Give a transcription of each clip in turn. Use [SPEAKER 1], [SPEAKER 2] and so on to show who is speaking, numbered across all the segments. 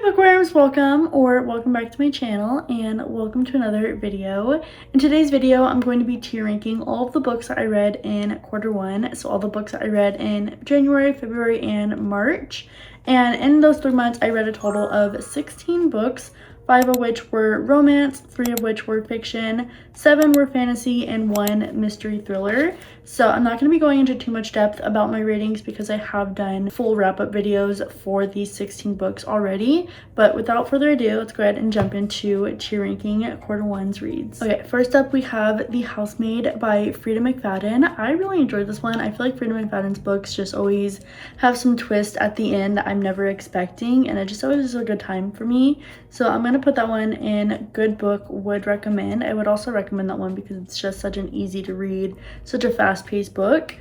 [SPEAKER 1] bookworms, welcome back to my channel, and welcome to another video. In today's video, I'm going to be tier ranking all of the books that I read in quarter one, so all the books that I read in January, February, and March. And in those 3 months, I read a total of 16 books, 5 of which were romance, 3 of which were fiction, 7 were fantasy, and 1 mystery thriller. So I'm not going to be going into too much depth about my ratings because I have done full wrap-up videos for these 16 books already. But without further ado, let's go ahead and jump into tier ranking quarter one's reads. Okay, first up we have The Housemaid by Frida McFadden. I really enjoyed this one. I feel like Frida McFadden's books just always have some twist at the end that I'm never expecting, and it just always is a good time for me. So I'm going to put that one in good book, would recommend. I would also recommend that one because it's just such an easy to read, such a fast-paced book.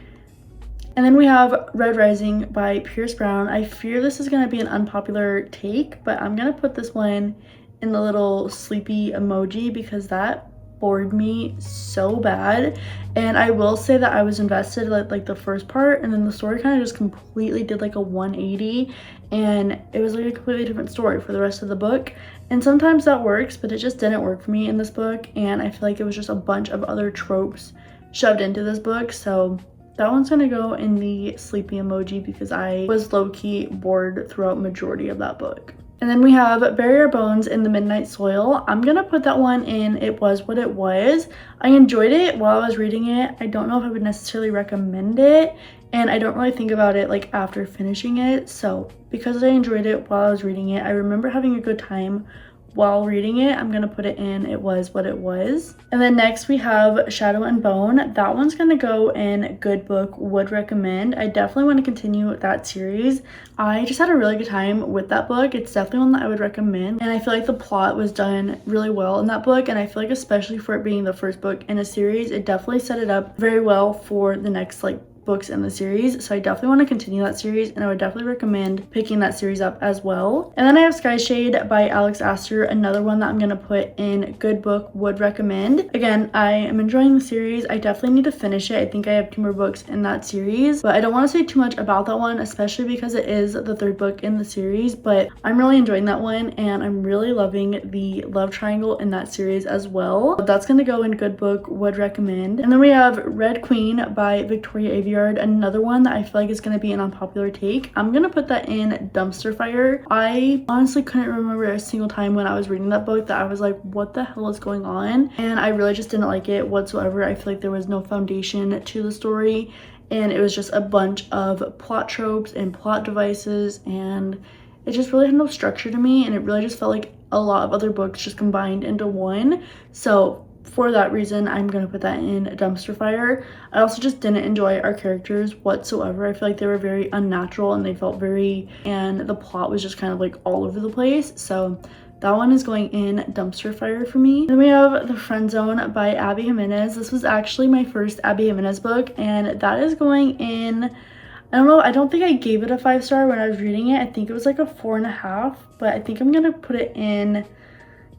[SPEAKER 1] And then we have Red Rising by Pierce Brown. I fear this is going to be an unpopular take, but I'm going to put this one in the little sleepy emoji because that bored me so bad. And I will say that I was invested like the first part, and then the story kind of just completely did like a 180, and it was like a completely different story for the rest of the book. And sometimes that works, but it just didn't work for me in this book, and I feel like it was just a bunch of other tropes shoved into this book. So that one's gonna go in the sleepy emoji because I was low-key bored throughout majority of that book. And then we have Bury Our Bones in the Midnight Soil. I'm gonna put that one in It Was What It Was. I enjoyed it while I was reading it. I don't know if I would necessarily recommend it, and I don't really think about it like after finishing it. So because I enjoyed it while I was reading it, I remember having a good time while reading it, I'm gonna put it in It Was What It Was. And then next we have Shadow and Bone. That one's gonna go in good book, would recommend. I definitely want to continue that series. I just had a really good time with that book. It's definitely one that I would recommend, and I feel like the plot was done really well in that book, and I feel like especially for it being the first book in a series, it definitely set it up very well for the next books in the series. So I definitely want to continue that series, and I would definitely recommend picking that series up as well. And then I have Sky Shade by Alex Astor, another one that I'm going to put in good book, would recommend. Again, I am enjoying the series. I definitely need to finish it. I think I have 2 more books in that series, but I don't want to say too much about that one, especially because it is the 3rd book in the series. But I'm really enjoying that one, and I'm really loving the love triangle in that series as well. That's going to go in good book, would recommend. And then we have Red Queen by Victoria Aveyard, another one that I feel like is going to be an unpopular take. I'm going to put that in dumpster fire. I honestly couldn't remember a single time when I was reading that book that I was like, what the hell is going on? And I really just didn't like it whatsoever. I feel like there was no foundation to the story, and it was just a bunch of plot tropes and plot devices, and it just really had no structure to me, and it really just felt like a lot of other books just combined into one. So for that reason, I'm going to put that in dumpster fire. I also just didn't enjoy our characters whatsoever. I feel like they were very unnatural, and they felt and the plot was just kind of like all over the place. So that one is going in dumpster fire for me. Then we have The Friend Zone by Abby Jimenez. This was actually my first Abby Jimenez book, and that is going in, I don't know, I don't think I gave it a 5-star when I was reading it. I think it was like a 4.5, but I think I'm going to put it in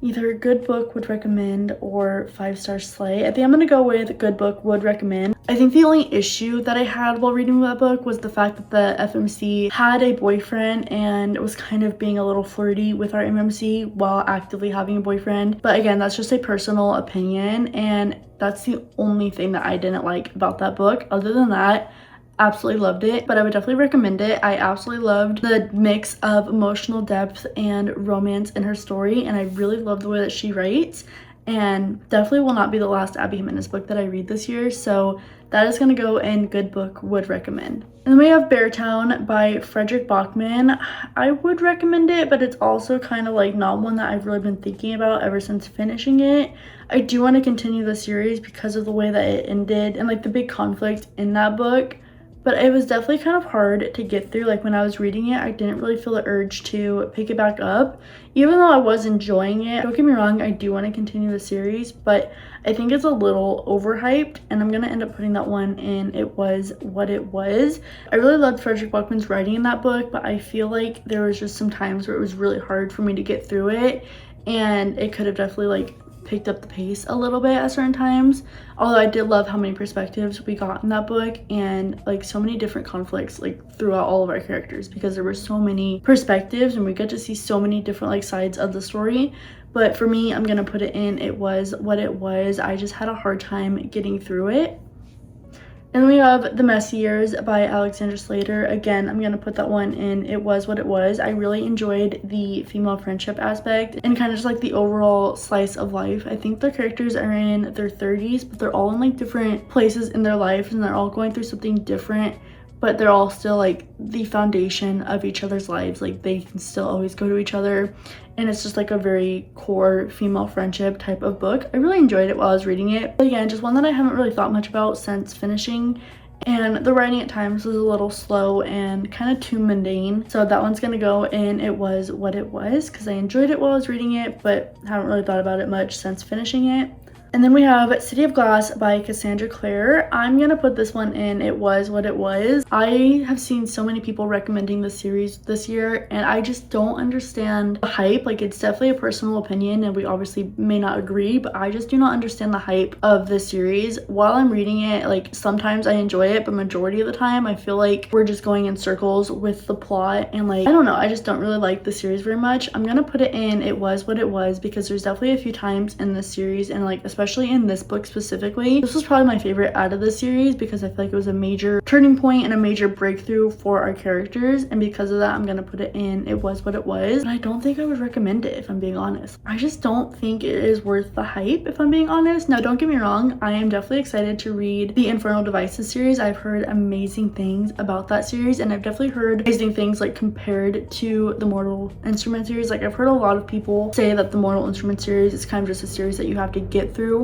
[SPEAKER 1] either good book, would recommend, or 5-star slay. I think I'm gonna go with good book, would recommend. I think the only issue that I had while reading that book was the fact that the FMC had a boyfriend and was kind of being a little flirty with our MMC while actively having a boyfriend. But again, that's just a personal opinion, and that's the only thing that I didn't like about that book. Other than that, absolutely loved it, but I would definitely recommend it. I absolutely loved the mix of emotional depth and romance in her story, and I really love the way that she writes, and definitely will not be the last Abby Jimenez book that I read this year. So that is going to go in good book, would recommend. And then we have Beartown by Frederick Bachman. I would recommend it, but it's also kind of like not one that I've really been thinking about ever since finishing it. I do want to continue the series because of the way that it ended and like the big conflict in that book. But it was definitely kind of hard to get through. Like when I was reading it, I didn't really feel the urge to pick it back up. Even though I was enjoying it, don't get me wrong, I do want to continue the series, but I think it's a little overhyped, and I'm going to end up putting that one in It Was What It Was. I really loved Frederick Bachman's writing in that book, but I feel like there was just some times where it was really hard for me to get through it, and it could have definitely picked up the pace a little bit at certain times, although I did love how many perspectives we got in that book, and like so many different conflicts like throughout all of our characters, because there were so many perspectives and we got to see so many different like sides of the story. But for me, I'm gonna put it in It Was What It Was. I just had a hard time getting through it. And we have The Messy Years by Alexandra Slater. Again, I'm gonna put that one in It Was What It Was. I really enjoyed the female friendship aspect and kind of just like the overall slice of life. I think the characters are in their 30s, but they're all in like different places in their life and they're all going through something different, but they're all still like the foundation of each other's lives. Like they can still always go to each other, and it's just like a very core female friendship type of book. I really enjoyed it while I was reading it. But again, just one that I haven't really thought much about since finishing, and the writing at times was a little slow and kind of too mundane. So that one's gonna go in It Was What It Was, because I enjoyed it while I was reading it, but haven't really thought about it much since finishing it. And then we have City of Glass by Cassandra Clare. I'm gonna put this one in It Was What It Was. I have seen so many people recommending this series this year, and I just don't understand the hype. Like, it's definitely a personal opinion and we obviously may not agree, but I just do not understand the hype of this series. While I'm reading it, like sometimes I enjoy it, but majority of the time I feel like we're just going in circles with the plot, and like, I don't know, I just don't really like the series very much. I'm gonna put it in It Was What It Was because there's definitely a few times in this series, and like especially in this book specifically, this was probably my favorite out of the series because I feel like it was a major turning point and a major breakthrough for our characters, and because of that I'm gonna put it in It Was What It Was. But I don't think I would recommend it, if I'm being honest. I just don't think it is worth the hype, if I'm being honest. Now don't get me wrong, I am definitely excited to read the Infernal Devices series. I've heard amazing things about that series, and I've definitely heard amazing things like compared to the Mortal Instrument series. Like, I've heard a lot of people say that the Mortal Instrument series is kind of just a series that you have to get through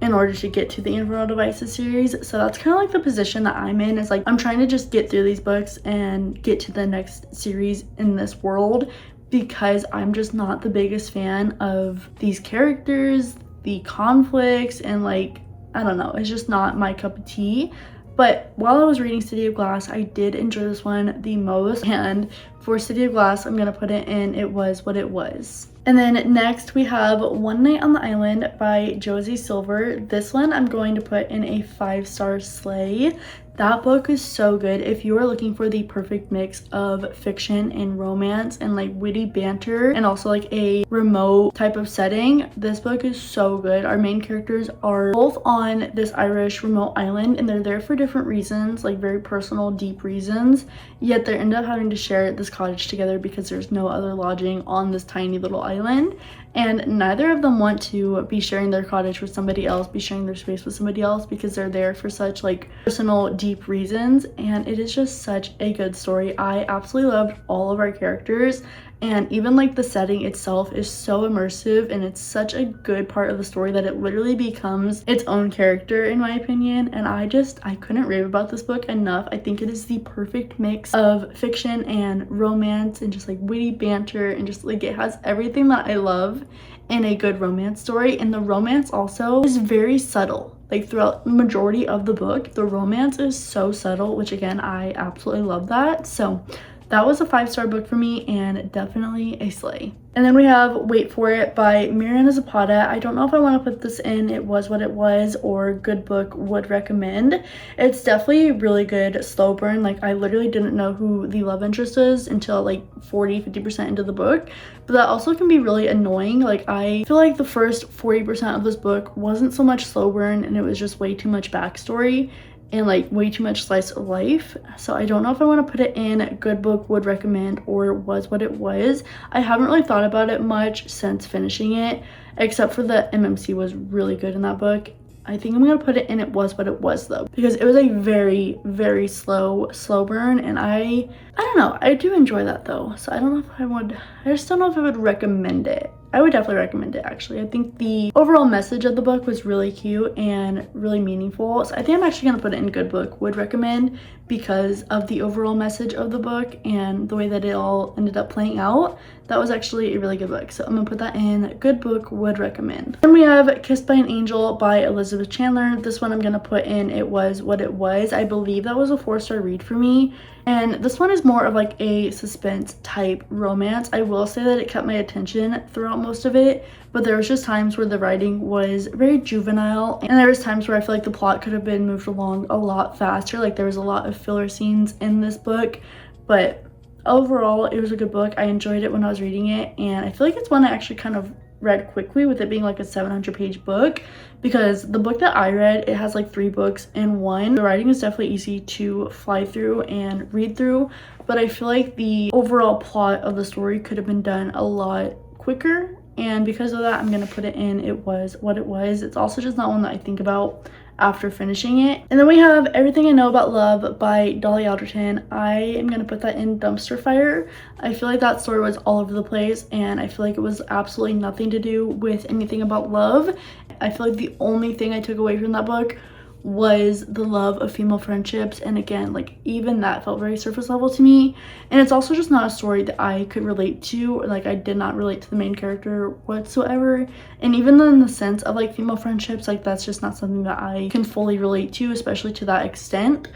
[SPEAKER 1] in order to get to the Infernal Devices series. So that's kind of like the position that I'm in, is like I'm trying to just get through these books and get to the next series in this world, because I'm just not the biggest fan of these characters, the conflicts, and like, I don't know, it's just not my cup of tea. But while I was reading City of Glass, I did enjoy this one the most, and for City of Glass I'm gonna put it in It Was What It Was. And then next we have One Night on the Island by Josie Silver. This one I'm going to put in a 5-star slay. That book is so good. If you are looking for the perfect mix of fiction and romance and like witty banter and also like a remote type of setting, this book is so good. Our main characters are both on this Irish remote island, and they're there for different reasons, like very personal, deep reasons, yet they end up having to share this cottage together because there's no other lodging on this tiny little island. And neither of them want to be sharing their cottage with somebody else, be sharing their space with somebody else, because they're there for such like personal, deep reasons. And it is just such a good story. I absolutely loved all of our characters, and even like the setting itself is so immersive, and it's such a good part of the story that it literally becomes its own character, in my opinion. And I couldn't rave about this book enough. I think it is the perfect mix of fiction and romance and just like witty banter, and just like it has everything that I love in a good romance story. And the romance also is very subtle. Like throughout the majority of the book, the romance is so subtle, which again, I absolutely love that. So that was a 5-star book for me, and definitely a slay. And then we have Wait For It by Mariana Zapata. I don't know if I want to put this in It Was What It Was or good book, would recommend. It's definitely a really good slow burn. Like, I literally didn't know who the love interest is until like 40-50% into the book, but that also can be really annoying. Like, I feel like the first 40% of this book wasn't so much slow burn, and it was just way too much backstory and like way too much slice of life. So I don't know if I want to put it in good book, would recommend, or was what it was. I haven't really thought about it much since finishing it, except for the MMC was really good in that book. I think I'm gonna put it in It Was What It Was though, because it was a very, very slow burn, and I don't know, I do enjoy that though. So I don't know if I just don't know if I would recommend it. I would definitely recommend it, actually. I think the overall message of the book was really cute and really meaningful. So I think I'm actually gonna put it in good book, would recommend, because of the overall message of the book and the way that it all ended up playing out. That was actually a really good book. So I'm gonna put that in good book, would recommend. Then we have Kissed by an Angel by Elizabeth Chandler. This one I'm gonna put in It Was What It Was. I believe that was a 4-star read for me. And this one is more of like a suspense type romance. I will say that it kept my attention throughout most of it, but there was just times where the writing was very juvenile, and there was times where I feel like the plot could have been moved along a lot faster. Like there was a lot of filler scenes in this book, but overall it was a good book. I enjoyed it when I was reading it, and I feel like it's one I actually kind of read quickly, with it being like a 700-page book, because the book that I read, it has like 3 books in one. The writing is definitely easy to fly through and read through, but I feel like the overall plot of the story could have been done a lot quicker, and because of that I'm gonna put it in It Was What It Was. It's also just not one that I think about after finishing it. And then we have Everything I Know About Love by Dolly Alderton. I am gonna put that in dumpster fire. I feel like that story was all over the place, and I feel like it was absolutely nothing to do with anything about love. I feel like the only thing I took away from that book was the love of female friendships, and again, like even that felt very surface level to me. And it's also just not a story that I could relate to. Like I did not relate to the main character whatsoever, and even in the sense of like female friendships, like that's just not something that I can fully relate to, especially to that extent.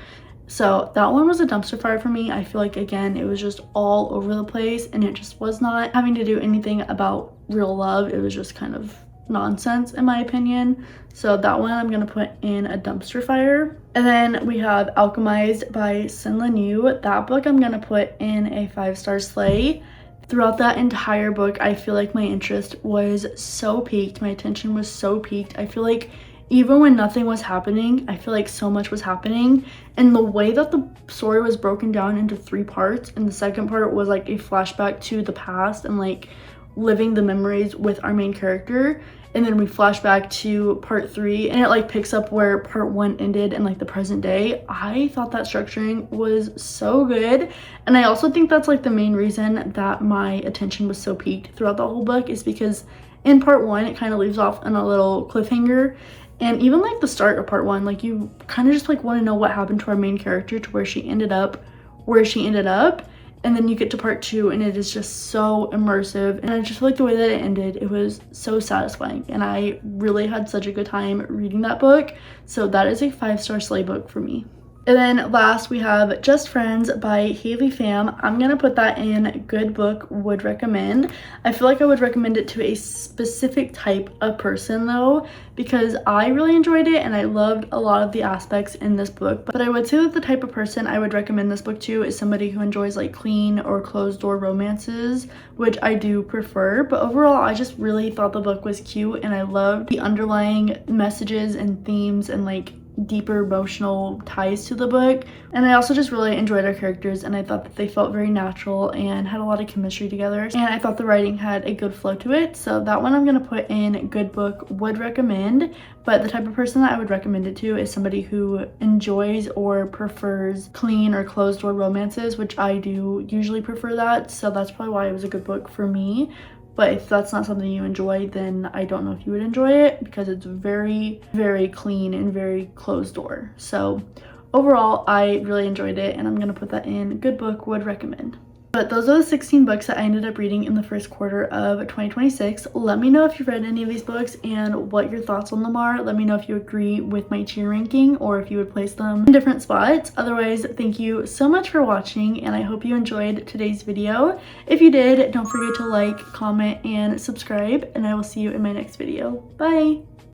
[SPEAKER 1] So that one was a dumpster fire for me. I feel like again it was just all over the place, and it just was not having to do anything about real love. It was just kind of nonsense in my opinion. So that one I'm gonna put in a dumpster fire. And then we have Alchemized by Sin Yu. That book I'm gonna put in a 5-star slay. Throughout that entire book, I feel like my interest was so peaked, my attention was so peaked. I feel like even when nothing was happening, I feel like so much was happening. And the way that the story was broken down into 3 parts, and the second part was like a flashback to the past and like living the memories with our main character, and then we flash back to part 3 and it like picks up where part 1 ended in like the present day. I thought that structuring was so good, and I also think that's like the main reason that my attention was so peaked throughout the whole book, is because in part 1 it kind of leaves off on a little cliffhanger, and even like the start of part 1, like you kind of just like want to know what happened to our main character, to where she ended up and then you get to part 2 and it is just so immersive, and I just feel like the way that it ended, it was so satisfying, and I really had such a good time reading that book. So that is a 5-star slay book for me. And then last we have Just Friends by Haley Pham. I'm gonna put that in good book, would recommend. I feel like I would recommend it to a specific type of person though, because I really enjoyed it and I loved a lot of the aspects in this book. But I would say that the type of person I would recommend this book to is somebody who enjoys like clean or closed door romances, which I do prefer. But overall, I just really thought the book was cute, and I loved the underlying messages and themes and like deeper emotional ties to the book. And I also just really enjoyed our characters, and I thought that they felt very natural and had a lot of chemistry together, and I thought the writing had a good flow to it. So that one I'm gonna put in good book, would recommend. But the type of person that I would recommend it to is somebody who enjoys or prefers clean or closed door romances, which I do usually prefer that. So that's probably why it was a good book for me. But if that's not something you enjoy, then I don't know if you would enjoy it, because it's very, very clean and very closed door. So overall, I really enjoyed it, and I'm gonna put that in good book, would recommend. But those are the 16 books that I ended up reading in the first quarter of 2026. Let me know if you've read any of these books and what your thoughts on them are. Let me know if you agree with my tier ranking or if you would place them in different spots. Otherwise, thank you so much for watching, and I hope you enjoyed today's video. If you did, don't forget to like, comment, and subscribe, and I will see you in my next video. Bye!